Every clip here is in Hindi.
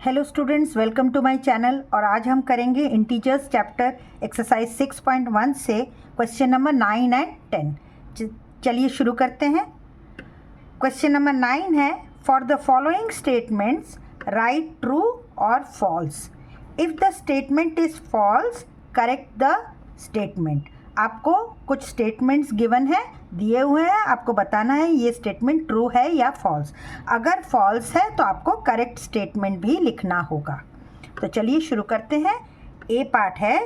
Hello students, welcome to my channel. और आज हम करेंगे इंटीजर्स चैप्टर एक्सरसाइज 6.1 से क्वेश्चन नंबर 9 एंड 10। चलिए शुरू करते हैं। क्वेश्चन नंबर 9 है, for the following statements write true और false. If the statement is false, correct the statement. आपको कुछ स्टेटमेंट्स गिवन है, दिए हुए हैं, आपको बताना है ये स्टेटमेंट ट्रू है या फॉल्स। अगर फॉल्स है तो आपको करेक्ट स्टेटमेंट भी लिखना होगा। तो चलिए शुरू करते हैं। ए पार्ट है,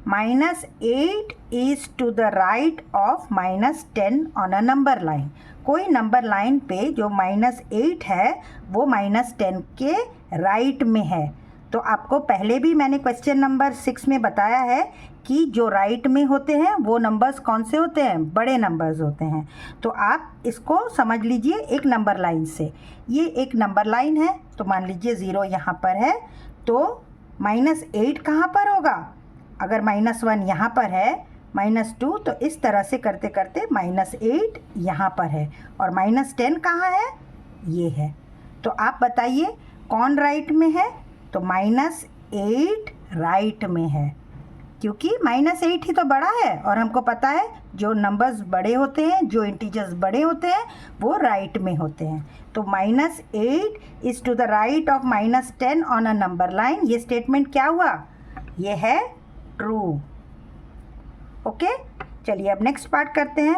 -8 is to the right of -10 on a number line. कोई नंबर लाइन पे जो -8 है वो -10 के राइट में है। तो आपको पहले भी मैंने क्वेश्चन नंबर 6 में बताया है कि जो राइट में होते हैं वो नंबर्स कौन से होते हैं, बड़े नंबर्स होते हैं। तो आप इसको समझ लीजिए एक नंबर लाइन से। ये एक नंबर लाइन है, तो मान लीजिए 0 यहाँ पर है, तो -8 कहाँ पर होगा? अगर -1 यहाँ पर है, -2, तो इस तरह से करते करते -8 यहाँ पर है, और -10 कहाँ है? ये है। तो आप बताइए कौन राइट में है? तो -8 राइट में है, क्योंकि -8 ही तो बड़ा है, और हमको पता है जो नंबर्स बड़े होते हैं, जो इंटीजर्स बड़े होते हैं, वो राइट में होते हैं। तो -8 is to the right of -10 on a number line. ये स्टेटमेंट क्या हुआ? ये है ट्रू। ओके, चलिए अब नेक्स्ट पार्ट करते हैं।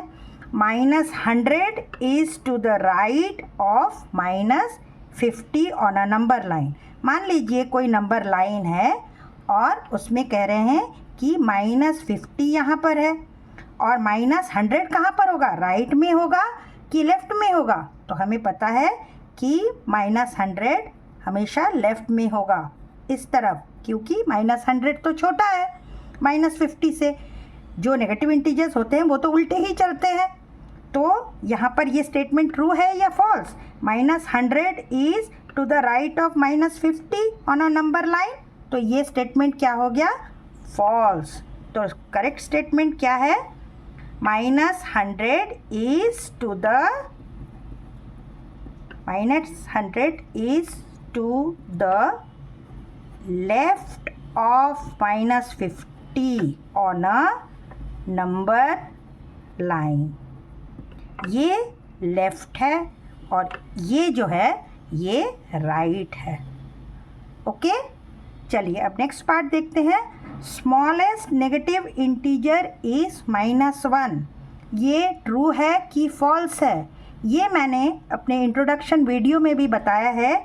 -100 is to the right of -50 on a number line. मान लीजिए कोई नंबर लाइन है और उसमें कह रहे हैं कि -50 यहाँ पर है, और -100 कहाँ पर होगा? राइट में होगा कि लेफ़्ट में होगा? तो हमें पता है कि -100 हमेशा लेफ़्ट में होगा, इस तरफ, क्योंकि -100 तो छोटा है -50 से। जो नेगेटिव इंटीजर्स होते हैं वो तो उल्टे ही चलते हैं। तो यहाँ पर ये स्टेटमेंट ट्रू है या false? -100 is to the right of -50 on a number line. तो ये स्टेटमेंट क्या हो गया? फॉल्स। तो करेक्ट स्टेटमेंट क्या है? -100 is to the left of -50 on a number line. ये लेफ्ट है और ये जो है ये राइट है। ओके, चलिए अब नेक्स्ट पार्ट देखते हैं। Smallest negative integer is -1। ये ट्रू है कि फॉल्स है? ये मैंने अपने इंट्रोडक्शन वीडियो में भी बताया है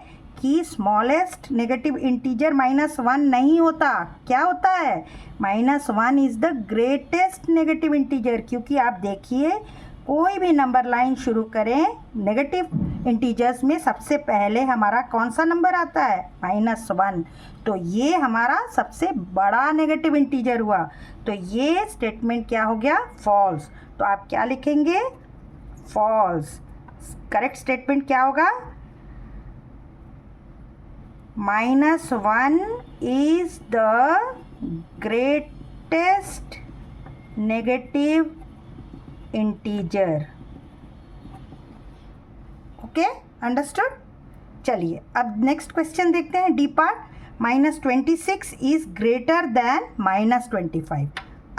कि स्मॉलेस्ट नेगेटिव इंटीजर -1 नहीं होता। क्या होता है? -1 is the greatest negative integer. क्योंकि आप देखिए कोई भी नंबर लाइन शुरू करें, नेगेटिव इंटीजर्स में सबसे पहले हमारा कौन सा नंबर आता है? -1। तो ये हमारा सबसे बड़ा नेगेटिव इंटीजर हुआ। तो ये स्टेटमेंट क्या हो गया? फॉल्स। तो आप क्या लिखेंगे? फॉल्स। करेक्ट स्टेटमेंट क्या होगा? -1 is the greatest negative integer. Okay, understood. चलिए अब नेक्स्ट क्वेश्चन देखते हैं, D part. -26 is greater than -25।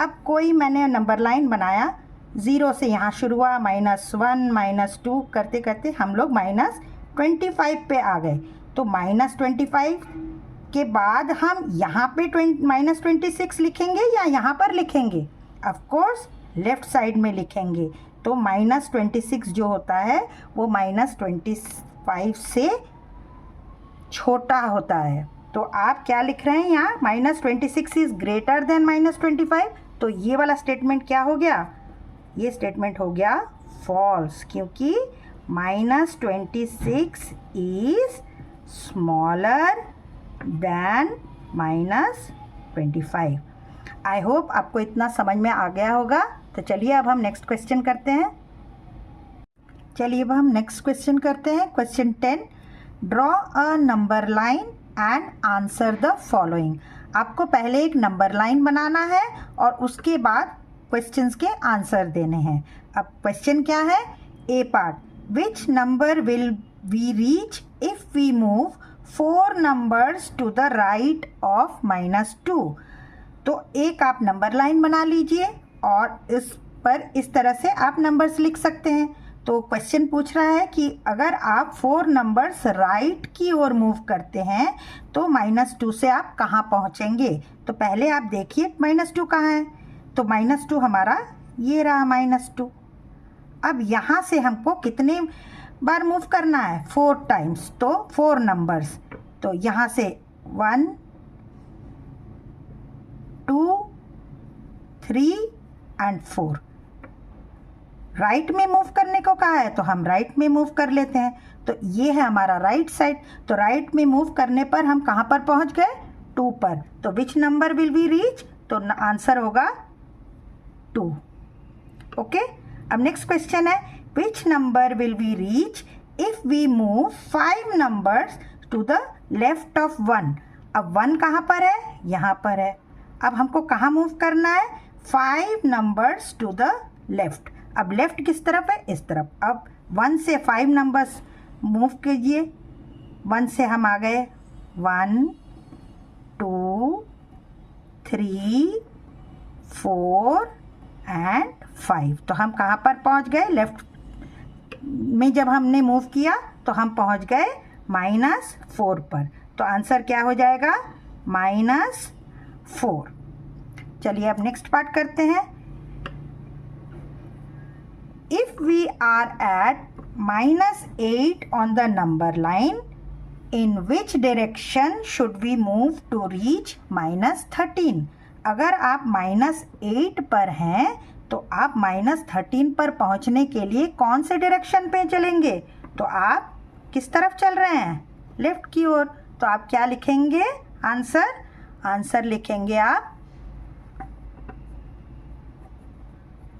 अब कोई मैंने नंबर लाइन बनाया, 0 से यहाँ शुरू हुआ, -1 -2 करते करते हम लोग -25 पे आ गए। तो -25 के बाद हम यहाँ पे -26 लिखेंगे या यहाँ पर लिखेंगे? ऑफकोर्स लेफ़्ट साइड में लिखेंगे। तो -26 जो होता है वो -25 से छोटा होता है। तो आप क्या लिख रहे हैं यहाँ? -26 इज़ ग्रेटर देन -25। तो ये वाला स्टेटमेंट क्या हो गया? ये स्टेटमेंट हो गया फॉल्स, क्योंकि -26 is smaller than -25। I hope आपको इतना समझ में आ गया होगा। तो चलिए अब हम नेक्स्ट क्वेश्चन करते हैं। Question 10। Draw a number line and answer the following. आपको पहले एक नंबर लाइन बनाना है और उसके बाद क्वेश्चंस के आंसर देने हैं। अब क्वेश्चन क्या है? A part, which number will we reach if we move 4 numbers to the right of -2। तो एक आप नंबर लाइन बना लीजिए और इस पर इस तरह से आप नंबर्स लिख सकते हैं। तो क्वेश्चन पूछ रहा है कि अगर आप 4 नंबर्स राइट की ओर मूव करते हैं तो -2 से आप कहाँ पहुँचेंगे। तो पहले आप देखिए -2 कहाँ है। तो -2 हमारा ये रहा -2। अब यहाँ से हमको कितने बार मूव करना है, 4 टाइम्स, तो 4 नंबर्स। तो यहाँ से 1 2 3 एंड 4। राइट में मूव करने को कहा है तो हम राइट में मूव कर लेते हैं। तो ये है हमारा राइट साइड। तो राइट में मूव करने पर हम कहाँ पर पहुँच गए, 2 पर। तो which number will we reach, तो आंसर होगा 2। ओके। अब नेक्स्ट क्वेश्चन है, which number will we reach if we move 5 numbers to the left of 1। अब 1 कहाँ पर है, यहाँ पर है। अब हमको कहाँ मूव करना है, 5 नंबर्स टू द लेफ्ट। अब लेफ्ट किस तरफ है, इस तरफ। अब 1 से 5 नंबर्स मूव कीजिए। 1 से हम आ गए 1 2 3 4 एंड 5। तो हम कहाँ पर पहुँच गए, लेफ्ट में जब हमने मूव किया तो हम पहुँच गए -4 पर। तो आंसर क्या हो जाएगा, -4। चलिए अब नेक्स्ट पार्ट करते हैं। If we are at -8 on the number line, in which direction should we move to reach -13। अगर आप -8 पर हैं तो आप -13 पर पहुंचने के लिए कौन से डायरेक्शन पे चलेंगे। तो आप किस तरफ चल रहे हैं, लेफ्ट की ओर। तो आप क्या लिखेंगे, आंसर लिखेंगे आप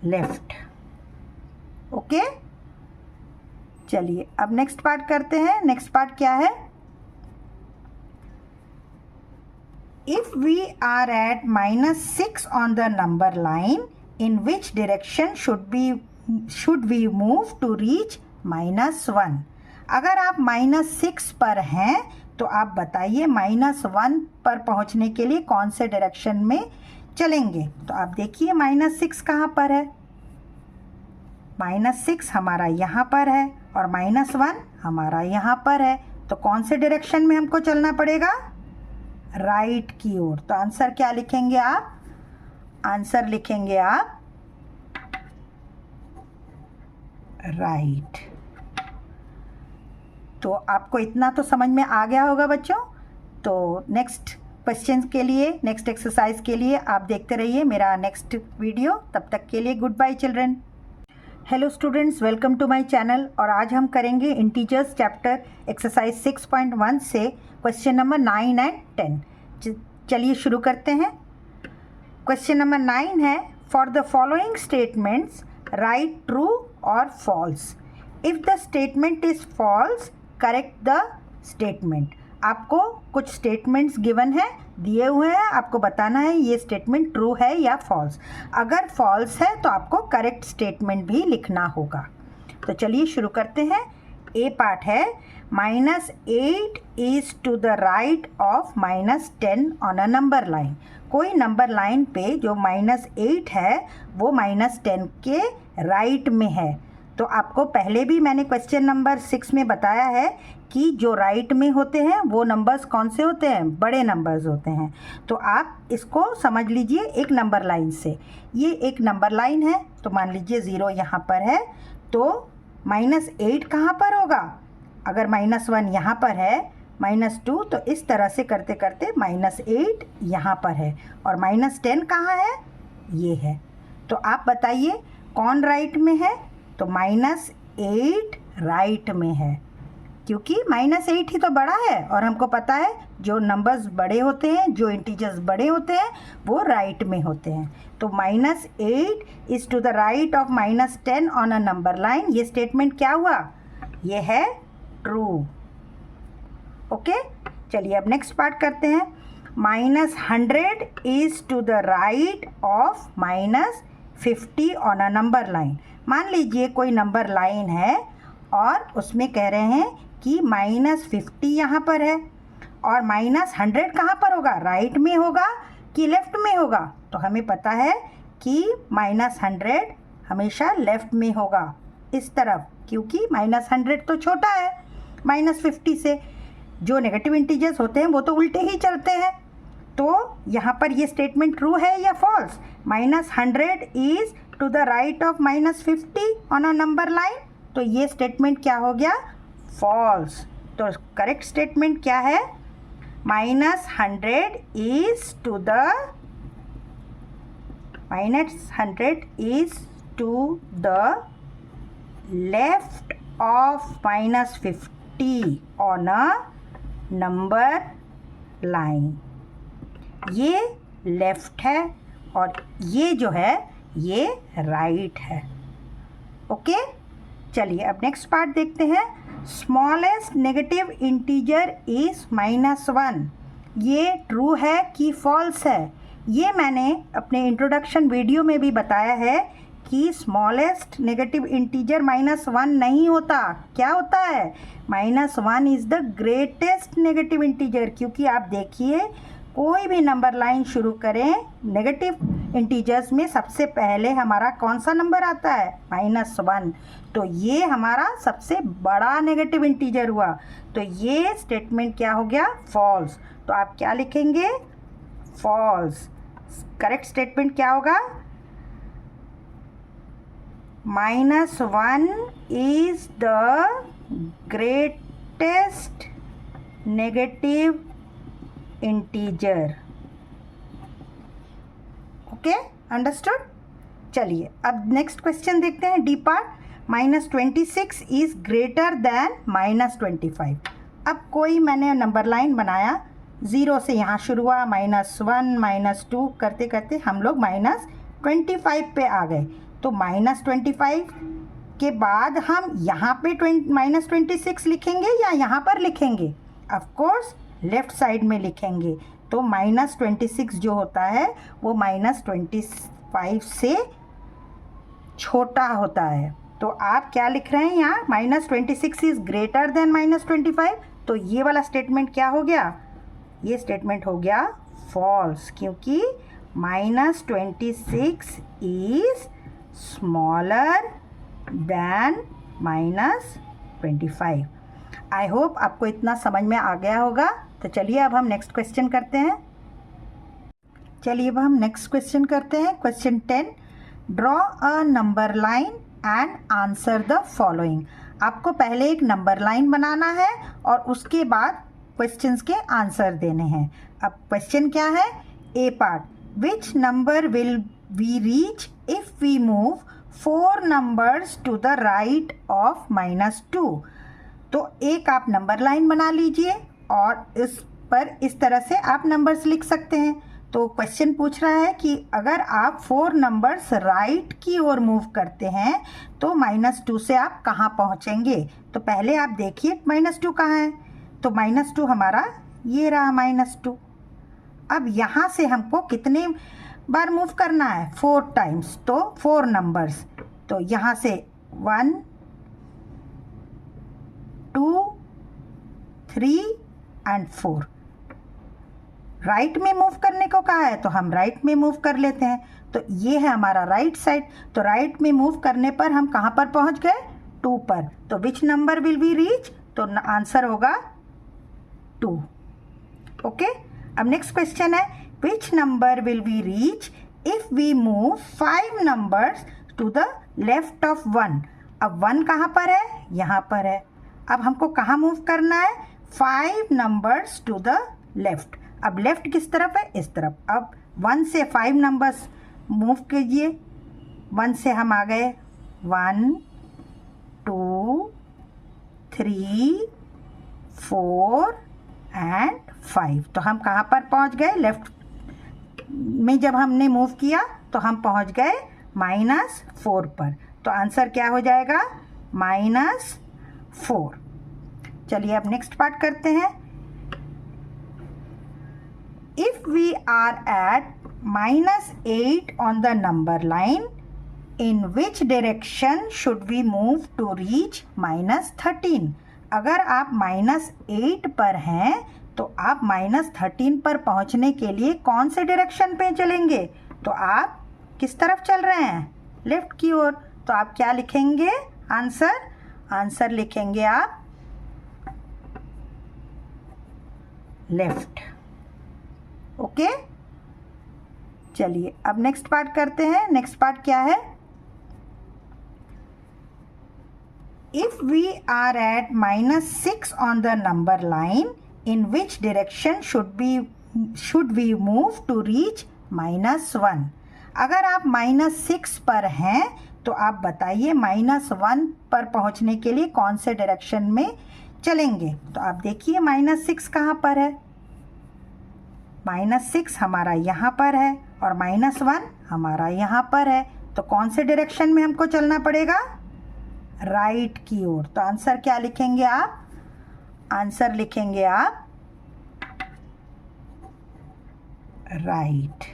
लेफ्ट। ओके। चलिए अब नेक्स्ट पार्ट करते हैं। नेक्स्ट पार्ट क्या है, if we are at -6 on the number line, in which direction should we move to reach -1। अगर आप -6 पर हैं तो आप बताइए -1 पर पहुंचने के लिए कौन से डायरेक्शन में चलेंगे। तो आप देखिए -6 कहाँ पर है, -6 हमारा यहाँ पर है और -1 हमारा यहाँ पर है। तो कौन से डायरेक्शन में हमको चलना पड़ेगा, राइट की ओर। तो आंसर क्या लिखेंगे आप, आंसर लिखेंगे आप राइट। तो आपको इतना तो समझ में आ गया होगा बच्चों। तो नेक्स्ट क्वेश्चन के लिए, नेक्स्ट एक्सरसाइज के लिए आप देखते रहिए मेरा नेक्स्ट वीडियो। तब तक के लिए goodbye children. Hello students, welcome to my channel. और आज हम करेंगे इंटीजर्स चैप्टर एक्सरसाइज 6.1 से क्वेश्चन नंबर 9 एंड 10। चलिए शुरू करते हैं। क्वेश्चन नंबर 9 है, for the following statements write true और false. If the statement is false, correct the statement. आपको कुछ स्टेटमेंट्स गिवन है, दिए हुए हैं, आपको बताना है ये स्टेटमेंट ट्रू है या फॉल्स। अगर फॉल्स है तो आपको करेक्ट स्टेटमेंट भी लिखना होगा। तो चलिए शुरू करते हैं। ए पार्ट है, -8 is to the right of -10 on a number line. कोई नंबर लाइन पे जो -8 है वो -10 के राइट में है। तो आपको पहले भी मैंने क्वेश्चन नंबर 6 में बताया है कि जो राइट में होते हैं वो नंबर्स कौन से होते हैं, बड़े नंबर्स होते हैं। तो आप इसको समझ लीजिए एक नंबर लाइन से। ये एक नंबर लाइन है, तो मान लीजिए 0 यहाँ पर है, तो -8 कहाँ पर होगा। अगर -1 यहाँ पर है, -2, तो इस तरह से करते करते -8 यहाँ पर है और -10 कहाँ है, ये है। तो आप बताइए कौन राइट में है। तो -8 राइट में है, क्योंकि -8 ही तो बड़ा है और हमको पता है जो नंबर्स बड़े होते हैं, जो इंटीजर्स बड़े होते हैं वो राइट में होते हैं। तो -8 is to the right of -10 on a number line. ये स्टेटमेंट क्या हुआ, ये है ट्रू। ओके। चलिए अब नेक्स्ट पार्ट करते हैं। -100 is to the right of -50 on a number line. मान लीजिए कोई नंबर लाइन है और उसमें कह रहे हैं कि -50 यहाँ पर है और -100 कहाँ पर होगा, राइट में होगा कि लेफ्ट में होगा? तो हमें पता है कि -100 हमेशा लेफ्ट में होगा, इस तरफ, क्योंकि -100 तो छोटा है -50 से। जो नेगेटिव इंटीजर्स होते हैं वो तो उल्टे ही चलते हैं। तो यहाँ पर ये स्टेटमेंट ट्रू है या false? -100 is to the right of -50 on a number line. तो ये स्टेटमेंट क्या हो गया, फॉल्स। तो करेक्ट स्टेटमेंट क्या है, -100 is to the left of -50 on a number line. ये लेफ्ट है और ये जो है ये राइट है। ओके, चलिए अब नेक्स्ट पार्ट देखते हैं। Smallest negative integer is -1। ये ट्रू है कि फॉल्स है? ये मैंने अपने इंट्रोडक्शन वीडियो में भी बताया है कि स्मॉलेस्ट नेगेटिव इंटीजर -1 नहीं होता। क्या होता है, -1 is the greatest negative integer. क्योंकि आप देखिए, कोई भी नंबर लाइन शुरू करें नेगेटिव इंटीजर्स में, सबसे पहले हमारा कौन सा नंबर आता है, -1। तो ये हमारा सबसे बड़ा नेगेटिव इंटीजर हुआ। तो ये स्टेटमेंट क्या हो गया, फॉल्स। तो आप क्या लिखेंगे, फॉल्स। करेक्ट स्टेटमेंट क्या होगा, -1 is the greatest negative integer. Okay, understood. चलिए अब नेक्स्ट क्वेश्चन देखते हैं, D part. -26 is greater than -25। अब कोई मैंने नंबर लाइन बनाया, 0 से यहाँ शुरू हुआ, -1 -2 करते करते हम लोग -25 पे आ गए। तो -25 के बाद हम यहाँ पे -26 लिखेंगे या यहाँ पर लिखेंगे? ऑफ कोर्स लेफ्ट साइड में लिखेंगे। तो -26 जो होता है वो -25 से छोटा होता है। तो आप क्या लिख रहे हैं यहाँ, -26 इज ग्रेटर देन -25। तो ये वाला स्टेटमेंट क्या हो गया, ये स्टेटमेंट हो गया फॉल्स, क्योंकि -26 is smaller than -25। I hope आपको इतना समझ में आ गया होगा। तो चलिए अब हम नेक्स्ट क्वेश्चन करते हैं। Question 10। Draw a number line and answer the following. आपको पहले एक नंबर लाइन बनाना है और उसके बाद क्वेश्चंस के आंसर देने हैं। अब क्वेश्चन क्या है, A part, which number will we reach if we move 4 numbers to the right of -2। तो एक आप नंबर लाइन बना लीजिए और इस पर इस तरह से आप नंबर्स लिख सकते हैं। तो क्वेश्चन पूछ रहा है कि अगर आप 4 नंबर्स राइट की ओर मूव करते हैं तो -2 से आप कहाँ पहुँचेंगे। तो पहले आप देखिए -2 कहाँ है। तो -2 हमारा ये रहा -2। अब यहाँ से हमको कितने बार मूव करना है, 4 टाइम्स। तो 4 नंबर्स, तो यहाँ से 1 2 3 एंड 4। राइट में मूव करने को कहा है तो हम राइट में मूव कर लेते हैं। तो ये है हमारा राइट साइड। तो राइट में मूव करने पर हम कहाँ पर पहुँच गए, 2 पर। तो which number will we reach, तो आंसर होगा 2। ओके, अब नेक्स्ट क्वेश्चन है, which number will we reach if we move 5 numbers to the left of 1। अब 1 कहाँ पर है, यहाँ पर है। अब हमको कहाँ मूव करना है, 5 नंबर्स टू द लेफ्ट। अब लेफ्ट किस तरफ है, इस तरफ। अब 1 से 5 नंबर्स मूव कीजिए। 1 से हम आ गए 1 2 3 4 एंड 5। तो हम कहाँ पर पहुँच गए, लेफ्ट में जब हमने मूव किया तो हम पहुँच गए -4 पर। तो आंसर क्या हो जाएगा, -4। चलिए अब नेक्स्ट पार्ट करते हैं। If we are at -8 on the number line, in which direction should we move to reach -13। अगर आप -8 पर हैं तो आप -13 पर पहुंचने के लिए कौन से डायरेक्शन पे चलेंगे? तो आप किस तरफ चल रहे हैं? लेफ्ट की ओर। तो आप क्या लिखेंगे? आंसर लिखेंगे आप लेफ्ट। ओके, चलिए अब नेक्स्ट पार्ट करते हैं। नेक्स्ट पार्ट क्या है? If we are at -6 on the number line, in which direction should we move to reach -1? अगर आप -6 पर हैं तो आप बताइए -1 पर पहुंचने के लिए कौन से डायरेक्शन में चलेंगे? तो आप देखिए -6 कहाँ पर है? -6 हमारा यहाँ पर है और -1 हमारा यहाँ पर है। तो कौन से डायरेक्शन में हमको चलना पड़ेगा? राइट की ओर। तो आंसर क्या लिखेंगे आप? आंसर लिखेंगे आप राइट।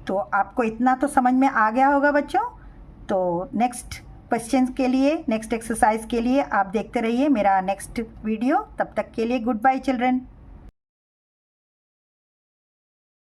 तो आपको इतना तो समझ में आ गया होगा बच्चों। तो नेक्स्ट क्वेश्चन के लिए, नेक्स्ट एक्सरसाइज के लिए आप देखते रहिए मेरा नेक्स्ट वीडियो। तब तक के लिए गुड बाय चिल्ड्रन।